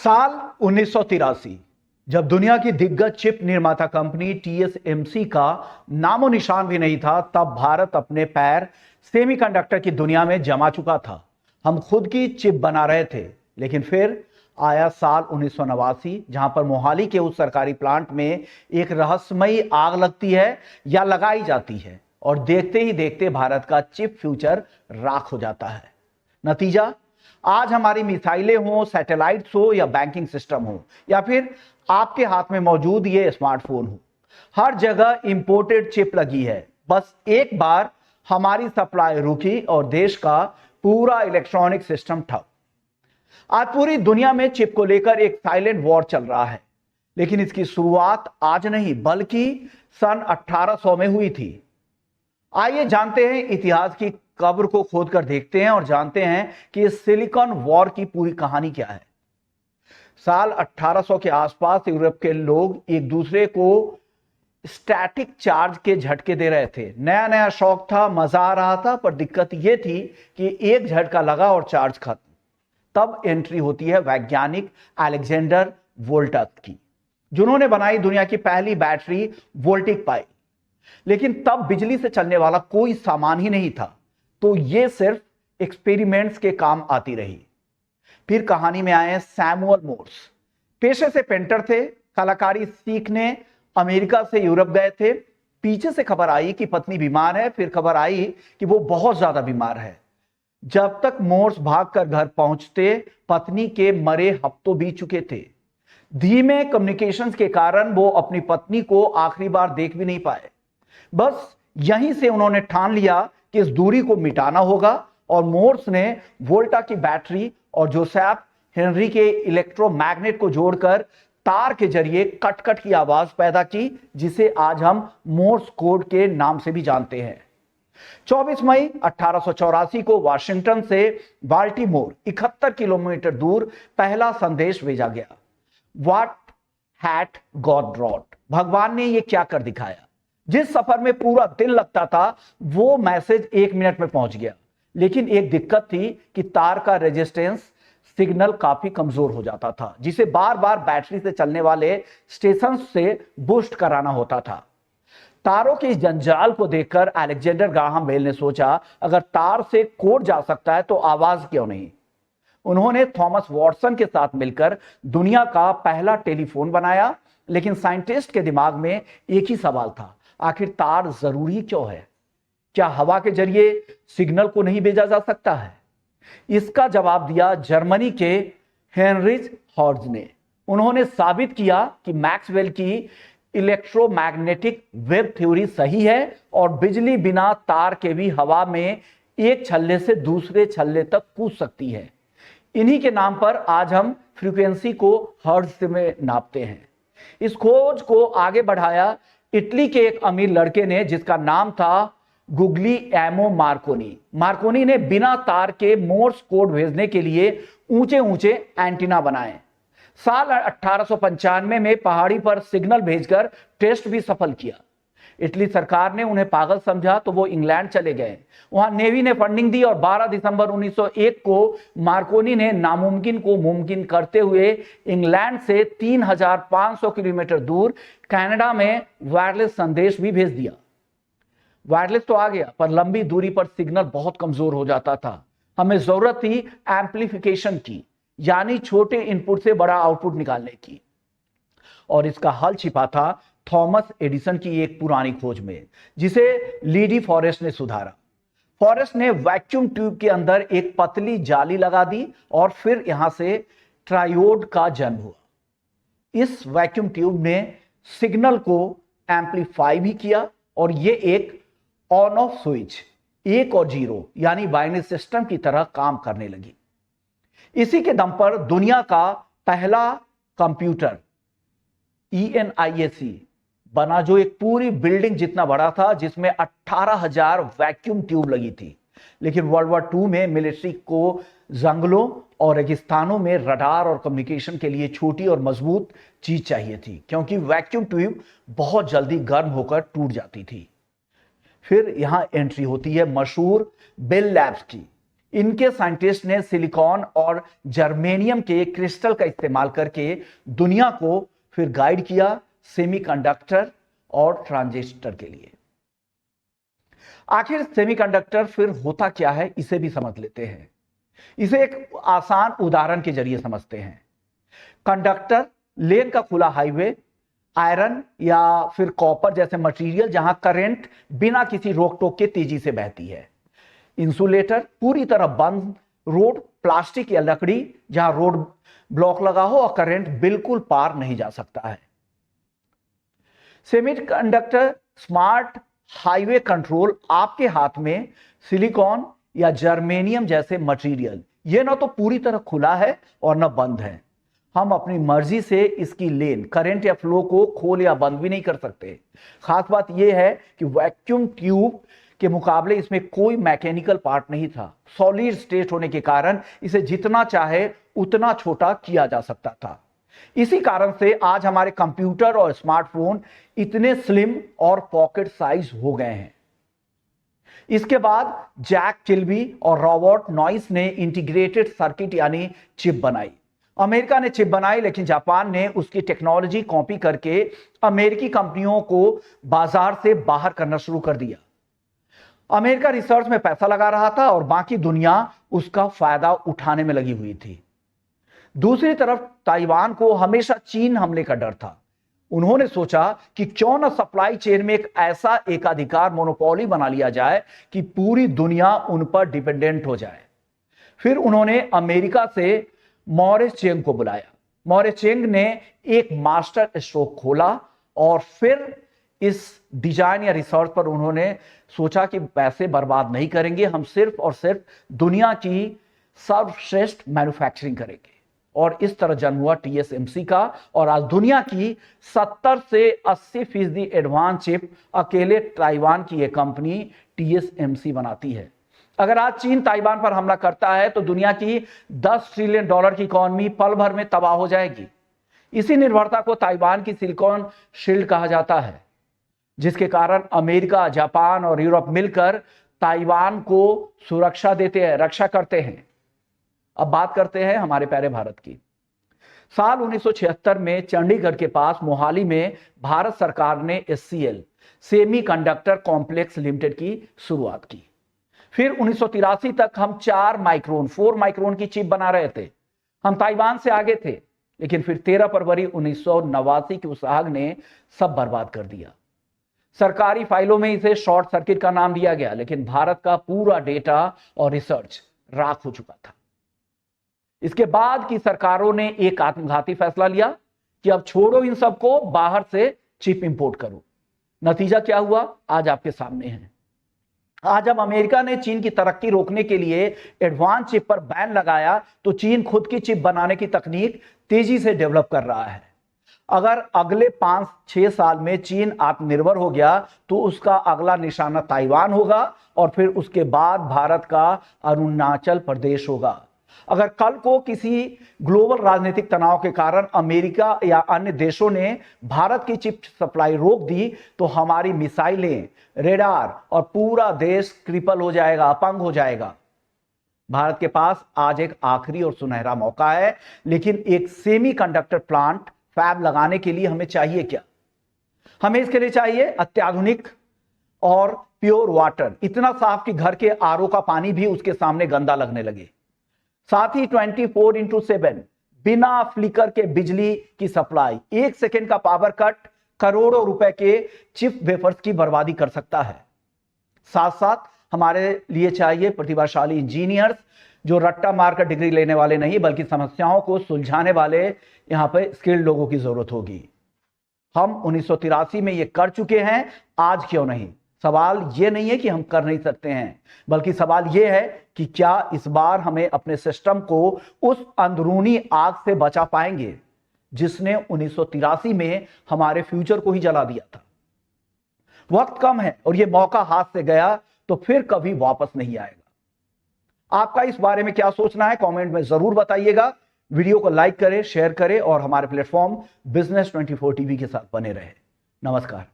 साल 1983 जब दुनिया की दिग्गज चिप निर्माता कंपनी टीएसएमसी का नामो निशान भी नहीं था, तब भारत अपने पैर सेमीकंडक्टर की दुनिया में जमा चुका था। हम खुद की चिप बना रहे थे, लेकिन फिर आया साल 1989 जहां पर मोहाली के उस सरकारी प्लांट में एक रहस्यमयी आग लगती है या लगाई जाती है और देखते ही देखते भारत का चिप फ्यूचर राख हो जाता है। नतीजा, आज हमारी मिसाइलें हो, सैटेलाइट्स हो या बैंकिंग सिस्टम हो या फिर आपके हाथ में मौजूद ये स्मार्टफोन हो, हर जगह इंपोर्टेड चिप लगी है। बस एक बार हमारी सप्लाई रुकी और देश का पूरा इलेक्ट्रॉनिक सिस्टम ठप। आज पूरी दुनिया में चिप को लेकर एक साइलेंट वॉर चल रहा है, लेकिन इसकी शुरुआत आज नहीं बल्कि सन 1800 में हुई थी। आइए जानते हैं, इतिहास की कब्र को खोदकर देखते हैं और जानते हैं कि इस सिलिकॉन वॉर की पूरी कहानी क्या है। साल 1800 के आसपास यूरोप के लोग एक दूसरे को स्टैटिक चार्ज के झटके दे रहे थे। नया नया शौक था, मजा आ रहा था, पर दिक्कत यह थी कि एक झटका लगा और चार्ज खत्म। तब एंट्री होती है वैज्ञानिक अलेक्जेंडर वोल्टा की, जिन्होंने बनाई दुनिया की पहली बैटरी वोल्टिक पाई। लेकिन तब बिजली से चलने वाला कोई सामान ही नहीं था, तो यह सिर्फ एक्सपेरिमेंट्स के काम आती रही। फिर कहानी में आए सैमुअल मोर्स। पेशे से पेंटर थे, कलाकारी सीखने अमेरिका से यूरोप गए थे। पीछे से खबर आई कि पत्नी बीमार है, फिर खबर आई कि वो बहुत ज्यादा बीमार है। जब तक मोर्स भागकर घर पहुंचते, पत्नी के मरे हफ्तों बीत चुके थे। धीमे कम्युनिकेशंस के कारण वो अपनी पत्नी को आखिरी बार देख भी नहीं पाए। बस यहीं से उन्होंने ठान लिया कि इस दूरी को मिटाना होगा और मोर्स ने वोल्टा की बैटरी और जोसेफ हेनरी के इलेक्ट्रोमैग्नेट को जोड़कर तार के जरिए कट-कट की आवाज पैदा की, जिसे आज हम मोर्स कोड के नाम से भी जानते हैं। 24 मई 1884 को वाशिंगटन से बाल्टीमोर 71 किलोमीटर दूर पहला संदेश भेजा गया। What had God wrought? भगवान ने यह क्या कर दिखाया? जिस सफर में पूरा दिन लगता था, वो मैसेज 1 मिनट में पहुंच गया। लेकिन एक दिक्कत थी कि तार का रेजिस्टेंस सिग्नल काफी कमजोर हो जाता था, जिसे बार बार बैटरी से चलने वाले स्टेशन से बूस्ट कराना होता था। तारों के इस जंजाल को देखकर अलेक्जेंडर ग्राहम बेल ने सोचा, अगर तार से कोड जा सकता है तो आवाज क्यों नहीं। उन्होंने थॉमस वॉटसन के साथ मिलकर दुनिया का पहला टेलीफोन बनाया। लेकिन साइंटिस्ट के दिमाग में एक ही सवाल था, आखिर तार जरूरी क्यों है? क्या हवा के जरिए सिग्नल को नहीं भेजा जा सकता है? इसका जवाब दिया जर्मनी के हेनरिच हर्ट्ज ने। उन्होंने साबित किया कि मैक्सवेल की इलेक्ट्रोमैग्नेटिक वेव थ्योरी सही है और बिजली बिना तार के भी हवा में एक छल्ले से दूसरे छल्ले तक कूद सकती है। इन्हीं के नाम पर आज हम फ्रीक्वेंसी को हर्ट्ज में नापते हैं। इस खोज को आगे बढ़ाया इटली के एक अमीर लड़के ने, जिसका नाम था गुग्लिएमो मार्कोनी। मार्कोनी ने बिना तार के मोर्स कोड भेजने के लिए ऊंचे ऊंचे एंटीना बनाए। साल 1895 में पहाड़ी पर सिग्नल भेजकर टेस्ट भी सफल किया। इटली सरकार ने उन्हें पागल समझा तो वो इंग्लैंड चले गए। वहां नेवी ने फंडिंग दी और 12 दिसंबर 1901 को मार्कोनी ने नामुमकिन को मुमकिन करते हुए इंग्लैंड से 3500 किलोमीटर दूर कनाडा में वायरलेस संदेश भी भेज दिया। वायरलेस तो आ गया, पर लंबी दूरी पर सिग्नल बहुत कमजोर हो जाता था। हमें जरूरत थी एम्प्लीफिकेशन की, यानी छोटे इनपुट से बड़ा आउटपुट निकालने की। और इसका हल छिपा था थॉमस एडिसन की एक पुरानी खोज में, जिसे लीडी फॉरेस्ट ने सुधारा। फॉरेस्ट ने वैक्यूम ट्यूब के अंदर एक पतली जाली लगा दी और फिर यहां से ट्रायोड का जन्म हुआ। इस वैक्यूम ट्यूब ने सिग्नल को एम्पलीफाई भी किया और यह एक ऑन ऑफ स्विच 1 और 0 यानी बाइनरी सिस्टम की तरह काम करने लगी। इसी के दम पर दुनिया का पहला कंप्यूटर ENIAC बना, जो एक पूरी बिल्डिंग जितना बड़ा था, जिसमें 18,000 वैक्यूम ट्यूब लगी थी। लेकिन वर्ल्ड वॉर 2 में मिलिट्री को जंगलों और रेगिस्तानों में रडार और कम्युनिकेशन के लिए छोटी और मजबूत चीज चाहिए थी, क्योंकि वैक्यूम ट्यूब बहुत जल्दी गर्म होकर टूट जाती थी। फिर यहां एंट्री होती है मशहूर बेल लैब्स की। इनके साइंटिस्ट ने सिलिकॉन और जर्मेनियम के क्रिस्टल का इस्तेमाल करके दुनिया को फिर गाइड किया सेमीकंडक्टर और ट्रांजिस्टर के लिए। आखिर सेमीकंडक्टर फिर होता क्या है, इसे भी समझ लेते हैं। इसे एक आसान उदाहरण के जरिए समझते हैं। कंडक्टर लेन का खुला हाईवे, आयरन या फिर कॉपर जैसे मटेरियल जहां करंट बिना किसी रोक टोक के तेजी से बहती है। इंसुलेटर पूरी तरह बंद रोड, प्लास्टिक या लकड़ी जहां रोड ब्लॉक लगा हो और करंट बिल्कुल पार नहीं जा सकता है। सेमीकंडक्टर स्मार्ट हाईवे कंट्रोल आपके हाथ में सिलिकॉन या जर्मेनियम जैसे मटेरियल, ये ना तो पूरी तरह खुला है और ना बंद है। हम अपनी मर्जी से इसकी लेन, करंट या फ्लो को खोल या बंद भी नहीं कर सकते। खास बात यह है कि वैक्यूम ट्यूब के मुकाबले इसमें कोई मैकेनिकल पार्ट नहीं था। सॉलिड स्टेट होने के कारण इसे जितना चाहे उतना छोटा किया जा सकता था। इसी कारण से आज हमारे कंप्यूटर और स्मार्टफोन इतने स्लिम और पॉकेट साइज हो गए हैं। इसके बाद जैक किल्बी और रॉबर्ट नॉइस ने इंटीग्रेटेड सर्किट यानी चिप बनाई। अमेरिका ने चिप बनाई, लेकिन जापान ने उसकी टेक्नोलॉजी कॉपी करके अमेरिकी कंपनियों को बाजार से बाहर करना शुरू कर दिया। अमेरिका रिसर्च में पैसा लगा रहा था और बाकी दुनिया उसका फायदा उठाने में लगी हुई थी। दूसरी तरफ ताइवान को हमेशा चीन हमले का डर था। उन्होंने सोचा कि क्यों न सप्लाई चेन में एक ऐसा एकाधिकार मोनोपोली बना लिया जाए कि पूरी दुनिया उन पर डिपेंडेंट हो जाए। फिर उन्होंने अमेरिका से मॉरिस चेंग को बुलाया। मॉरिस चेंग ने एक मास्टर स्ट्रोक खोला और फिर इस डिजाइन या रिसर्च पर उन्होंने सोचा कि पैसे बर्बाद नहीं करेंगे, हम सिर्फ और सिर्फ दुनिया की सर्वश्रेष्ठ मैन्युफैक्चरिंग करेंगे। और इस तरह जन्म हुआ TSMC का। और आज दुनिया की 70 से 80% एडवांस चिप अकेले ताइवान की एक कंपनी TSMC बनाती है। अगर आज चीन ताइवान पर हमला करता है तो दुनिया की $10 ट्रिलियन की इकॉनमी पल भर में तबाह हो जाएगी। इसी निर्भरता को ताइवान की सिलिकॉन शील्ड कहा जाता है, जिसके कारण अमेरिका, जापान और यूरोप मिलकर ताइवान को सुरक्षा देते हैं, रक्षा करते हैं। अब बात करते हैं हमारे प्यारे भारत की। साल 1976 में चंडीगढ़ के पास मोहाली में भारत सरकार ने SCL सेमीकंडक्टर कॉम्प्लेक्स लिमिटेड की शुरुआत की। फिर 1983 तक हम 4 माइक्रोन की चिप बना रहे थे। हम ताइवान से आगे थे, लेकिन फिर 13 फरवरी 1989 की उस आग ने सब बर्बाद कर दिया। सरकारी फाइलों में इसे शॉर्ट सर्किट का नाम दिया गया, लेकिन भारत का पूरा डेटा और रिसर्च राख हो चुका था। इसके बाद की सरकारों ने एक आत्मघाती फैसला लिया कि अब छोड़ो इन सबको, बाहर से चिप इंपोर्ट करो। नतीजा क्या हुआ आज आपके सामने है। आज जब अमेरिका ने चीन की तरक्की रोकने के लिए एडवांस चिप पर बैन लगाया तो चीन खुद की चिप बनाने की तकनीक तेजी से डेवलप कर रहा है। अगर अगले 5-6 साल में चीन आत्मनिर्भर हो गया तो उसका अगला निशाना ताइवान होगा और फिर उसके बाद भारत का अरुणाचल प्रदेश होगा। अगर कल को किसी ग्लोबल राजनीतिक तनाव के कारण अमेरिका या अन्य देशों ने भारत की चिप सप्लाई रोक दी तो हमारी मिसाइलें, रेडार और पूरा देश क्रिपल हो जाएगा, अपंग हो जाएगा। भारत के पास आज एक आखिरी और सुनहरा मौका है, लेकिन एक सेमीकंडक्टर प्लांट फैब लगाने के लिए हमें चाहिए क्या? हमें इसके लिए चाहिए अत्याधुनिक और प्योर वाटर, इतना साफ कि घर के आरओ का पानी भी उसके सामने गंदा लगने लगे। साथ ही 24/7 बिना फ्लिकर के बिजली की सप्लाई। 1 सेकेंड का पावर कट करोड़ों रुपए के चिप वेफर्स की बर्बादी कर सकता है। साथ साथ हमारे लिए चाहिए प्रतिभाशाली इंजीनियर्स जो रट्टा मारकर डिग्री लेने वाले नहीं बल्कि समस्याओं को सुलझाने वाले। यहां पे स्किल्ड लोगों की जरूरत होगी। हम 1983 में ये कर चुके हैं, आज क्यों नहीं? सवाल ये नहीं है कि हम कर नहीं सकते हैं, बल्कि सवाल ये है कि क्या इस बार हमें अपने सिस्टम को उस अंदरूनी आग से बचा पाएंगे जिसने 1983 में हमारे फ्यूचर को ही जला दिया था। वक्त कम है और ये मौका हाथ से गया तो फिर कभी वापस नहीं आएगा। आपका इस बारे में क्या सोचना है कमेंट में जरूर बताइएगा। वीडियो को लाइक करें, शेयर करें और हमारे प्लेटफॉर्म बिजनेस 24 टीवी के साथ बने रहे। नमस्कार।